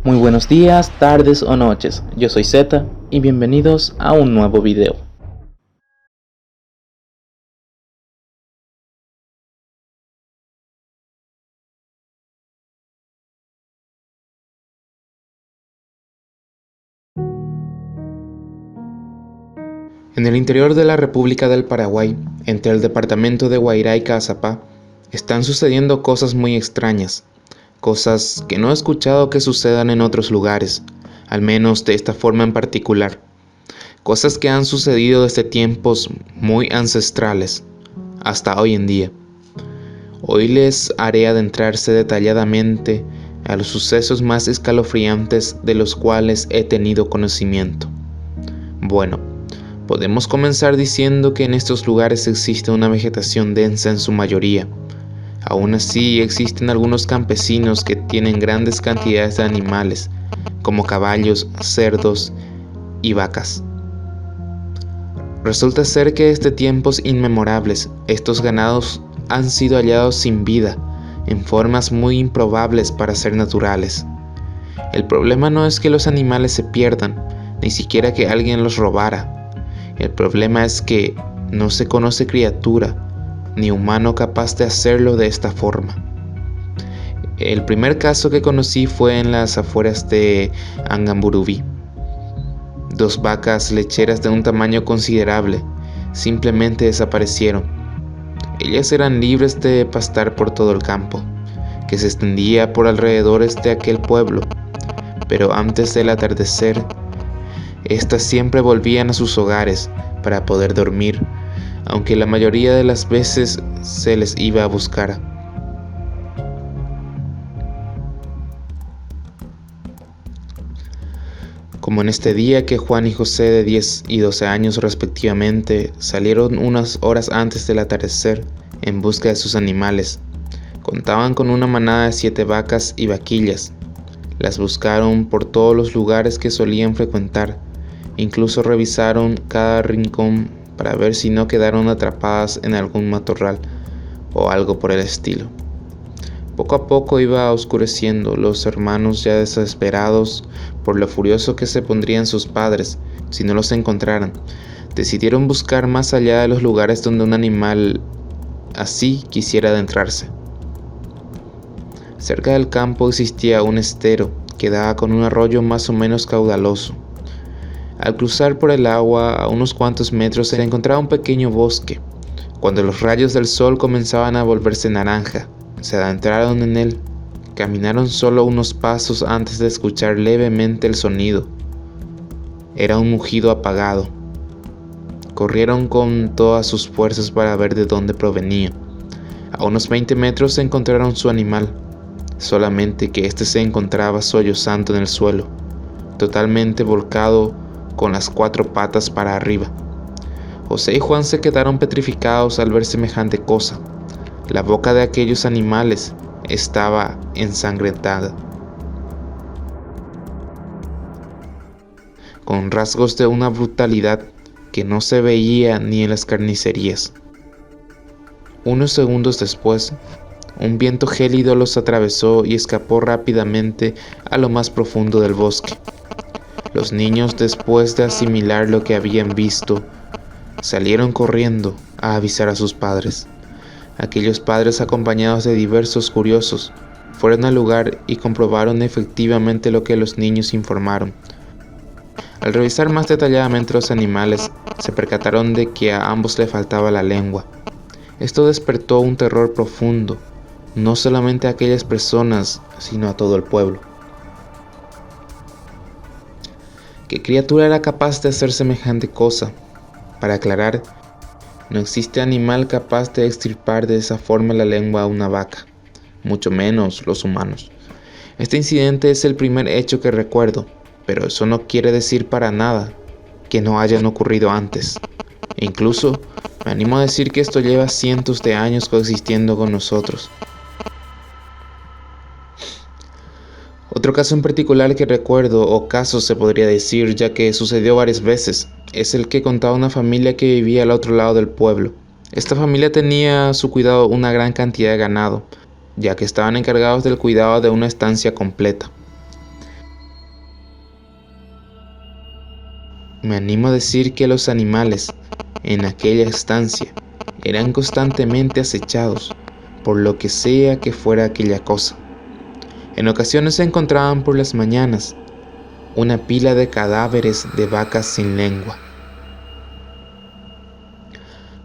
Muy buenos días, tardes o noches, yo soy Zeta y bienvenidos a un nuevo video. En el interior de la República del Paraguay, entre el departamento de Guairá y Caazapá, están sucediendo cosas muy extrañas, cosas que no he escuchado que sucedan en otros lugares, al menos de esta forma en particular, cosas que han sucedido desde tiempos muy ancestrales hasta hoy en día. Hoy les haré adentrarse detalladamente a los sucesos más escalofriantes de los cuales he tenido conocimiento. Bueno, podemos comenzar diciendo que en estos lugares existe una vegetación densa en su mayoría. Aún así, existen algunos campesinos que tienen grandes cantidades de animales, como caballos, cerdos y vacas. Resulta ser que desde tiempos inmemorables, estos ganados han sido hallados sin vida, en formas muy improbables para ser naturales. El problema no es que los animales se pierdan, ni siquiera que alguien los robara. El problema es que no se conoce criatura, ni humano capaz de hacerlo de esta forma. El primer caso que conocí fue en las afueras de Angamburubí. 2 vacas lecheras de un tamaño considerable simplemente desaparecieron. Ellas eran libres de pastar por todo el campo, que se extendía por alrededores de aquel pueblo, pero antes del atardecer, estas siempre volvían a sus hogares para poder dormir, aunque la mayoría de las veces se les iba a buscar. Como en este día que Juan y José, de 10 y 12 años respectivamente, salieron unas horas antes del atardecer en busca de sus animales. Contaban con una manada de 7 vacas y vaquillas. Las buscaron por todos los lugares que solían frecuentar. Incluso revisaron cada rincón para ver si no quedaron atrapadas en algún matorral o algo por el estilo. Poco a poco iba oscureciendo. Los hermanos, ya desesperados por lo furioso que se pondrían sus padres si no los encontraran, decidieron buscar más allá de los lugares donde un animal así quisiera adentrarse. Cerca del campo existía un estero que daba con un arroyo más o menos caudaloso. Al cruzar por el agua a unos cuantos metros se encontraba un pequeño bosque. Cuando los rayos del sol comenzaban a volverse naranja, se adentraron en él. Caminaron solo unos pasos antes de escuchar levemente el sonido. Era un mugido apagado. Corrieron con todas sus fuerzas para ver de dónde provenía. A unos 20 metros encontraron su animal, solamente que éste se encontraba sollozando en el suelo, totalmente volcado con las 4 patas para arriba. José y Juan se quedaron petrificados al ver semejante cosa. La boca de aquellos animales estaba ensangrentada, con rasgos de una brutalidad que no se veía ni en las carnicerías. Unos segundos después, un viento gélido los atravesó y escapó rápidamente a lo más profundo del bosque. Los niños, después de asimilar lo que habían visto, salieron corriendo a avisar a sus padres. Aquellos padres, acompañados de diversos curiosos, fueron al lugar y comprobaron efectivamente lo que los niños informaron. Al revisar más detalladamente los animales, se percataron de que a ambos le faltaba la lengua. Esto despertó un terror profundo, no solamente a aquellas personas, sino a todo el pueblo. ¿Qué criatura era capaz de hacer semejante cosa? Para aclarar, no existe animal capaz de extirpar de esa forma la lengua a una vaca, mucho menos los humanos. Este incidente es el primer hecho que recuerdo, pero eso no quiere decir para nada que no hayan ocurrido antes. E incluso me animo a decir que esto lleva cientos de años coexistiendo con nosotros. Otro caso en particular que recuerdo, o caso se podría decir, ya que sucedió varias veces, es el que contaba una familia que vivía al otro lado del pueblo. Esta familia tenía a su cuidado una gran cantidad de ganado, ya que estaban encargados del cuidado de una estancia completa. Me animo a decir que los animales en aquella estancia eran constantemente acechados por lo que sea que fuera aquella cosa. En ocasiones se encontraban por las mañanas una pila de cadáveres de vacas sin lengua.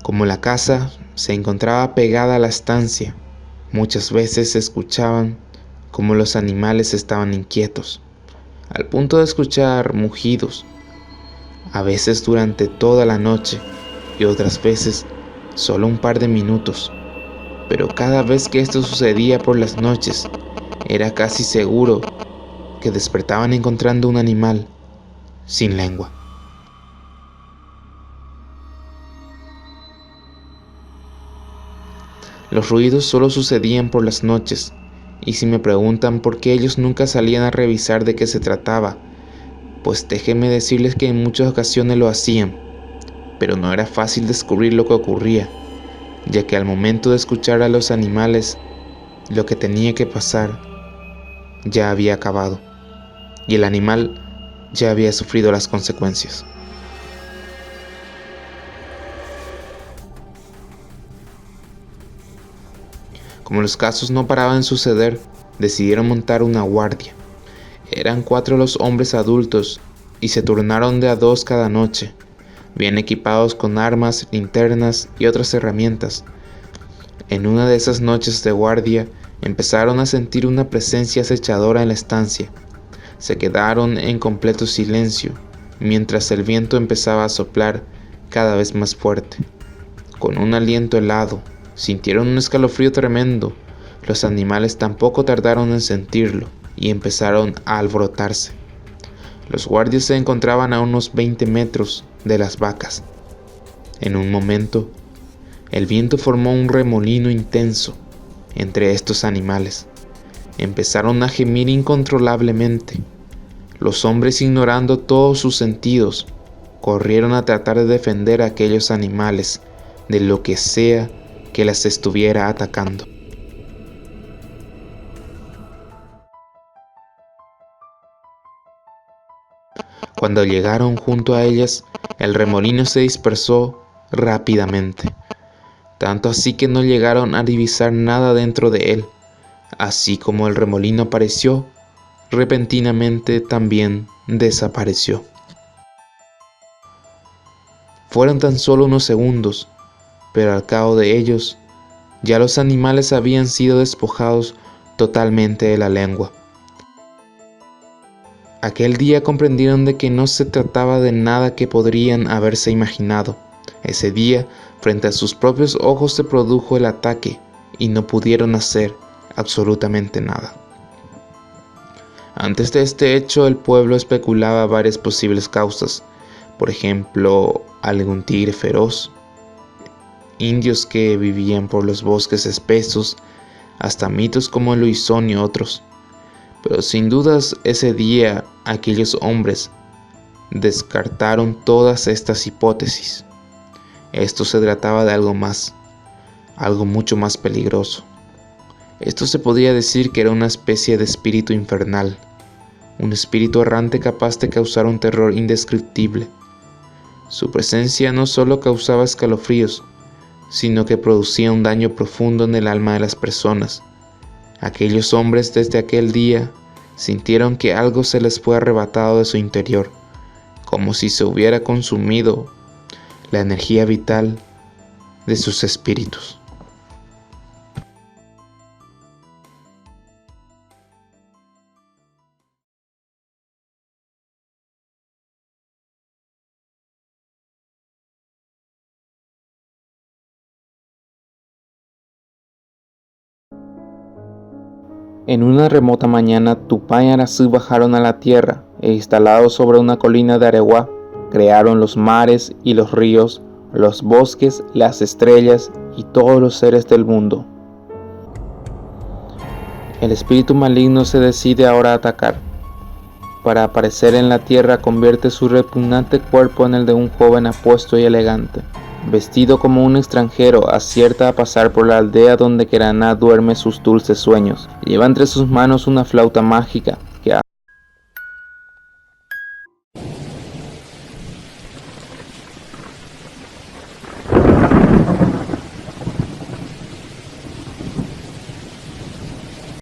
Como la casa se encontraba pegada a la estancia, muchas veces se escuchaban como los animales estaban inquietos, al punto de escuchar mugidos, a veces durante toda la noche y otras veces solo un par de minutos. Pero cada vez que esto sucedía por las noches, era casi seguro que despertaban encontrando un animal sin lengua. Los ruidos solo sucedían por las noches, y si me preguntan por qué ellos nunca salían a revisar de qué se trataba, pues déjenme decirles que en muchas ocasiones lo hacían, pero no era fácil descubrir lo que ocurría, ya que al momento de escuchar a los animales, lo que tenía que pasar ya había acabado, y el animal ya había sufrido las consecuencias. Como los casos no paraban de suceder, decidieron montar una guardia. Eran 4 los hombres adultos y se turnaron de a 2 cada noche, bien equipados con armas, linternas y otras herramientas. En una de esas noches de guardia, empezaron a sentir una presencia acechadora en la estancia. Se quedaron en completo silencio, mientras el viento empezaba a soplar cada vez más fuerte. Con un aliento helado, sintieron un escalofrío tremendo. Los animales tampoco tardaron en sentirlo y empezaron a alborotarse. Los guardias se encontraban a unos 20 metros de las vacas. En un momento, el viento formó un remolino intenso entre estos animales. Empezaron a gemir incontrolablemente. Los hombres, ignorando todos sus sentidos, corrieron a tratar de defender a aquellos animales de lo que sea que las estuviera atacando. Cuando llegaron junto a ellas, el remolino se dispersó rápidamente, tanto así que no llegaron a divisar nada dentro de él. Así como el remolino apareció, repentinamente también desapareció. Fueron tan solo unos segundos, pero al cabo de ellos, ya los animales habían sido despojados totalmente de la lengua. Aquel día comprendieron de que no se trataba de nada que podrían haberse imaginado. Ese día, frente a sus propios ojos se produjo el ataque y no pudieron hacer absolutamente nada. Antes de este hecho, el pueblo especulaba varias posibles causas. Por ejemplo, algún tigre feroz, indios que vivían por los bosques espesos, hasta mitos como el Luisón y otros. Pero sin dudas ese día aquellos hombres descartaron todas estas hipótesis. Esto se trataba de algo más, algo mucho más peligroso. Esto se podría decir que era una especie de espíritu infernal, un espíritu errante capaz de causar un terror indescriptible. Su presencia no solo causaba escalofríos, sino que producía un daño profundo en el alma de las personas. Aquellos hombres desde aquel día sintieron que algo se les fue arrebatado de su interior, como si se hubiera consumido la energía vital de sus espíritus. En una remota mañana, Tupá y Arasú bajaron a la tierra e instalados sobre una colina de Areguá, crearon los mares y los ríos, los bosques, las estrellas y todos los seres del mundo. El espíritu maligno se decide ahora a atacar. Para aparecer en la tierra convierte su repugnante cuerpo en el de un joven apuesto y elegante. Vestido como un extranjero, acierta a pasar por la aldea donde Keraná duerme sus dulces sueños. Lleva entre sus manos una flauta mágica